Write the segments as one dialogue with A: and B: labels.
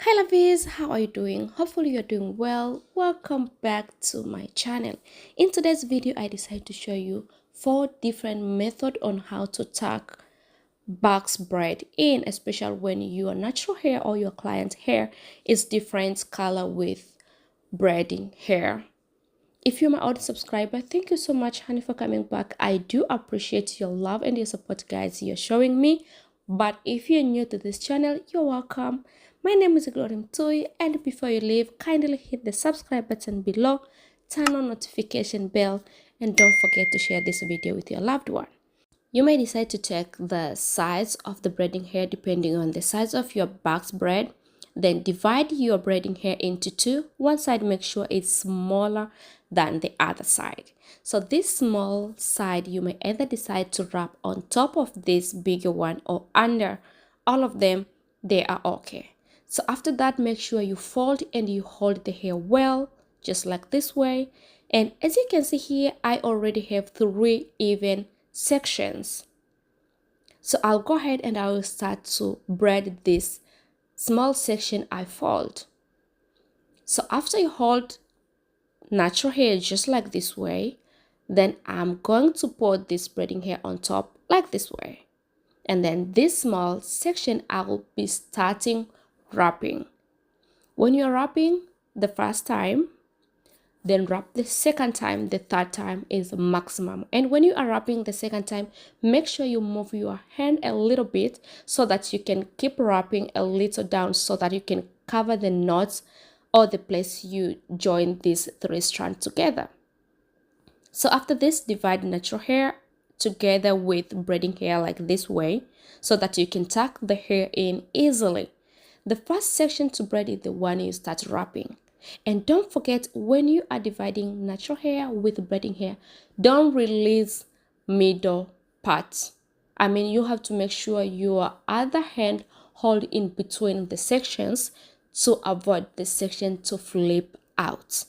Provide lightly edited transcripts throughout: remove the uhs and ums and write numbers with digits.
A: Hi lovies, how are you doing? Hopefully you're doing well. Welcome back to my channel. In today's video, I decided to show you 4 different methods on how to tuck box braid in, especially when your natural hair or your client's hair is different color with braiding hair. If you're my old subscriber, thank you so much, honey, for coming back. I do appreciate your love and your support, guys, you're showing me. But if you're new to this channel, you're welcome. My name is Glorim Toy, and before you leave, kindly hit the subscribe button below, turn on notification bell, and don't forget to share this video with your loved one. You may decide to take the size of the braiding hair depending on the size of your box braid. Then divide your braiding hair into two. One side, make sure it's smaller than the other side. So this small side, you may either decide to wrap on top of this bigger one or under. All of them, they are okay. So after that, make sure you fold and you hold the hair well, just like this way. And as you can see here, I already have 3 even sections. So I'll go ahead and I will start to braid this small section I fold. So after you hold natural hair just like this way, then I'm going to put this braiding hair on top like this way. And then this small section I will be starting wrapping. When you're wrapping the first time, then wrap the second time, the third time is the maximum. And when you are wrapping the second time, make sure you move your hand a little bit so that you can keep wrapping a little down so that you can cover the knots or the place you join these 3 strands together. So after this, divide natural hair together with braiding hair like this way so that you can tuck the hair in easily. The first section to braid is the one you start wrapping. And don't forget, when you are dividing natural hair with braiding hair, don't release middle part. I mean, you have to make sure your other hand hold in between the sections to avoid the section to flip out.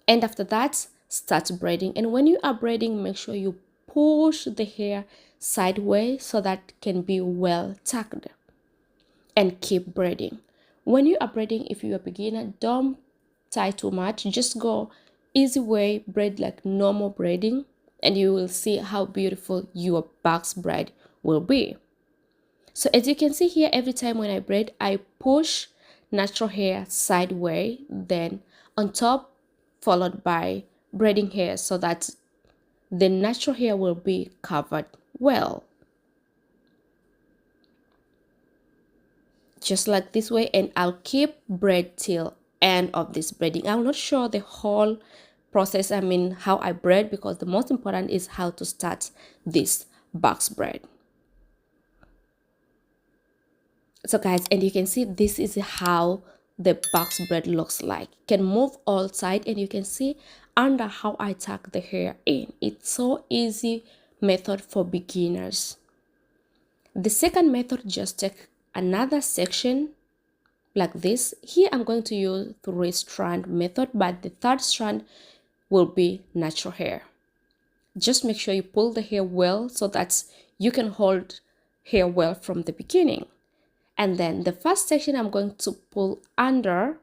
A: And after that, start braiding. And when you are braiding, make sure you push the hair sideways so that it can be well tucked. And keep braiding. When you are braiding, if you're a beginner, don't tie too much. Just go easy way, braid like normal braiding, and you will see how beautiful your box braid will be. So as you can see here, every time when I braid, I push natural hair sideways, then on top, followed by braiding hair so that the natural hair will be covered well. Just like this way, and I'll keep braid till end of this braiding. I'm not sure the whole process, I mean how I braid, because the most important is how to start this box braid. So guys, and you can see this is how the box braid looks like. You can move all sides and you can see under how I tuck the hair in. It's so easy method for beginners. The second method, just take another section like this. Here I'm going to use 3 strand method, but the third strand will be natural hair. Just make sure you pull the hair well so that you can hold hair well from the beginning. And then the first section I'm going to pull under,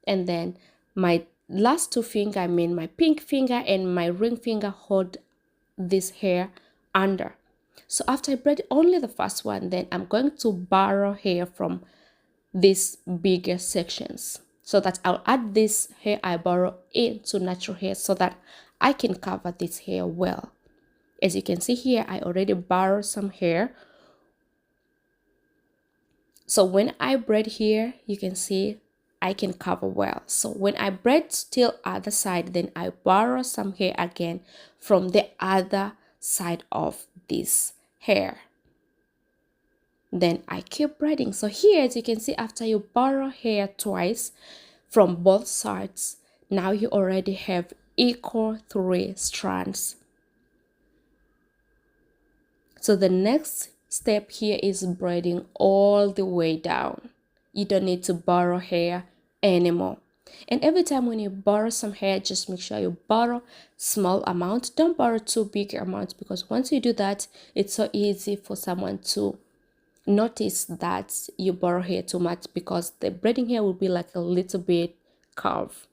A: and then my last 2 fingers, I mean my pink finger and my ring finger, hold this hair under. So after I braid only the first one, then I'm going to borrow hair from these bigger sections so that I'll add this hair I borrow into natural hair so that I can cover this hair well. As you can see here, I already borrowed some hair. So when I braid here, you can see I can cover well. So when I braid still other side, then I borrow some hair again from the other side of this hair. Then I keep braiding. So here, as you can see, after you borrow hair twice from both sides, now you already have equal 3 strands. So the next step here is braiding all the way down. You don't need to borrow hair anymore. And every time when you borrow some hair, just make sure you borrow small amount. Don't borrow too big amounts, because once you do that, it's so easy for someone to notice that you borrow hair too much, because the braiding hair will be like a little bit curved.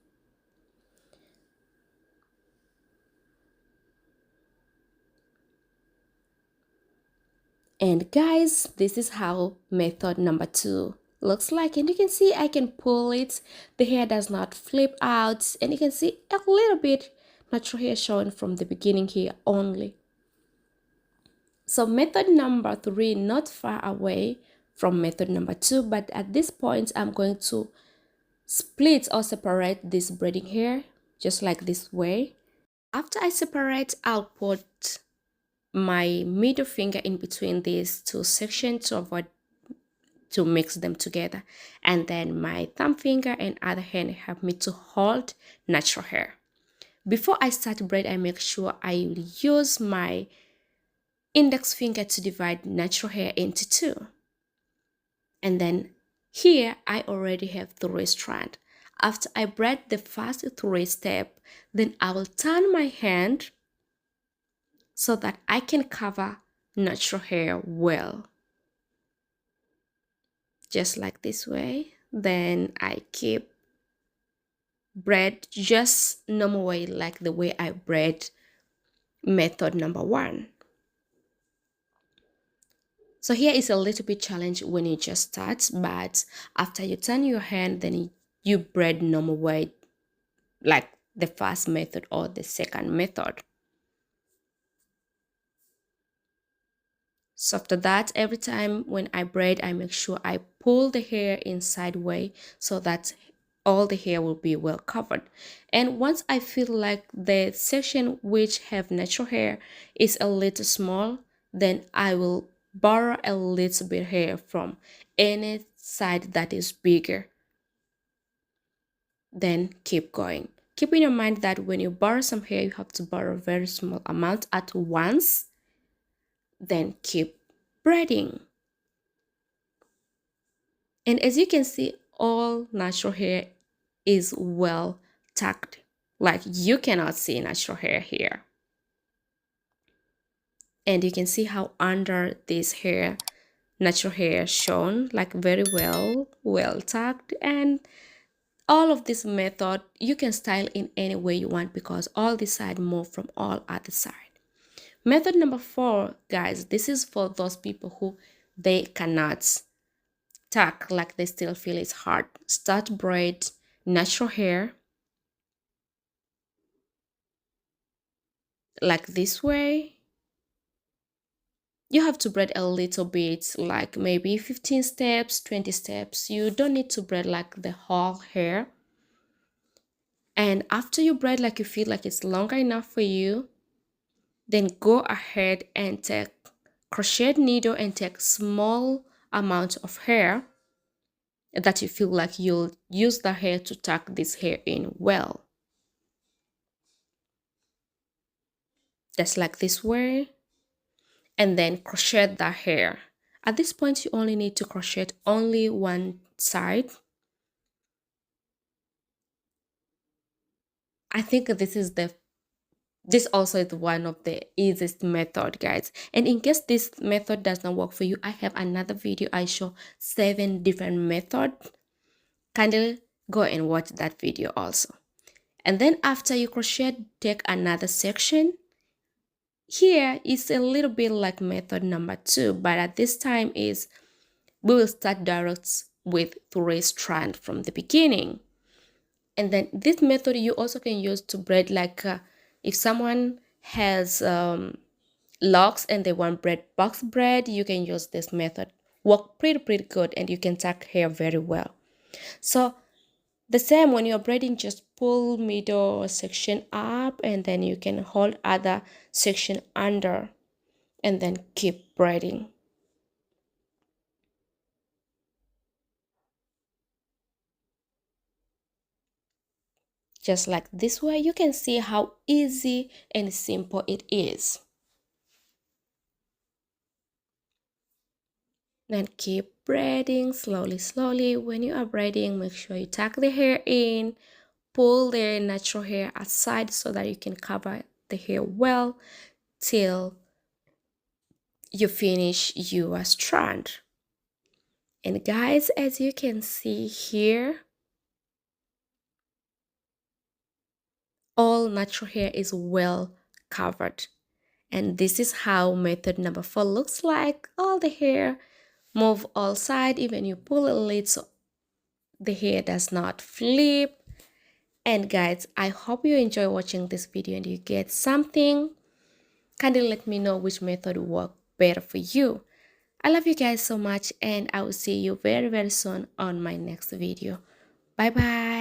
A: And guys, this is how method number 2 looks like, and you can see I can pull it, the hair does not flip out, and you can see a little bit natural hair showing from the beginning here only. So method number 3, not far away from method number 2, but at this point I'm going to split or separate this braiding hair just like this way. After I separate, I'll put my middle finger in between these two sections to avoid to mix them together, and then my thumb finger and other hand help me to hold natural hair. Before I start braid, I make sure I use my index finger to divide natural hair into 2, and then here I already have 3 strands. After I braid the first 3 steps, then I will turn my hand so that I can cover natural hair well, just like this way. Then I keep braid just normal way, like the way I braid method number 1. So here is a little bit challenge when you just start, but after you turn your hand, then you braid normal way, like the first method or the second method. So after that, every time when I braid, I make sure I pull the hair inside way so that all the hair will be well covered. And once I feel like the section which have natural hair is a little small, then I will borrow a little bit hair from any side that is bigger. Then keep going. Keep in your mind that when you borrow some hair, you have to borrow a very small amount at once. Then keep braiding. And as you can see, all natural hair is well tucked. Like you cannot see natural hair here. And you can see how under this hair, natural hair shown like very well tucked. And all of this method, you can style in any way you want, because all this side move from all other side. Method number 4, guys, this is for those people who they cannot tuck, like they still feel it's hard. Start braid natural hair like this way. You have to braid a little bit, like maybe 15 steps, 20 steps. You don't need to braid like the whole hair. And after you braid like you feel like it's longer enough for you, then go ahead and take crochet needle and take small amount of hair that you feel like you'll use the hair to tuck this hair in well. Just like this way. And then crochet the hair. At this point, you only need to crochet only one side. I think this also is one of the easiest method, guys. And in case this method does not work for you, I have another video. I show 7 different methods. Kindly go and watch that video also. And then after you crochet, take another section. Here is a little bit like method number 2, but at this time is we will start direct with 3 strands from the beginning. And then this method you also can use to braid, like if someone has Locs and they want braid box braid, you can use this method. Work pretty good, and you can tuck hair very well. So the same when you're braiding, just pull middle section up, and then you can hold other section under, and then keep braiding. Just like this way, you can see how easy and simple it is. Then keep braiding slowly. When you are braiding, make sure you tuck the hair in, pull the natural hair aside so that you can cover the hair well till you finish your strand. And guys, as you can see here, all natural hair is well covered. And this is how method number 4 looks like. All the hair move all side, even you pull a little so the hair does not flip. And guys, I hope you enjoy watching this video and you get something. Kindly let me know which method will work better for you. I love you guys so much, and I will see you very soon on my next video. Bye bye.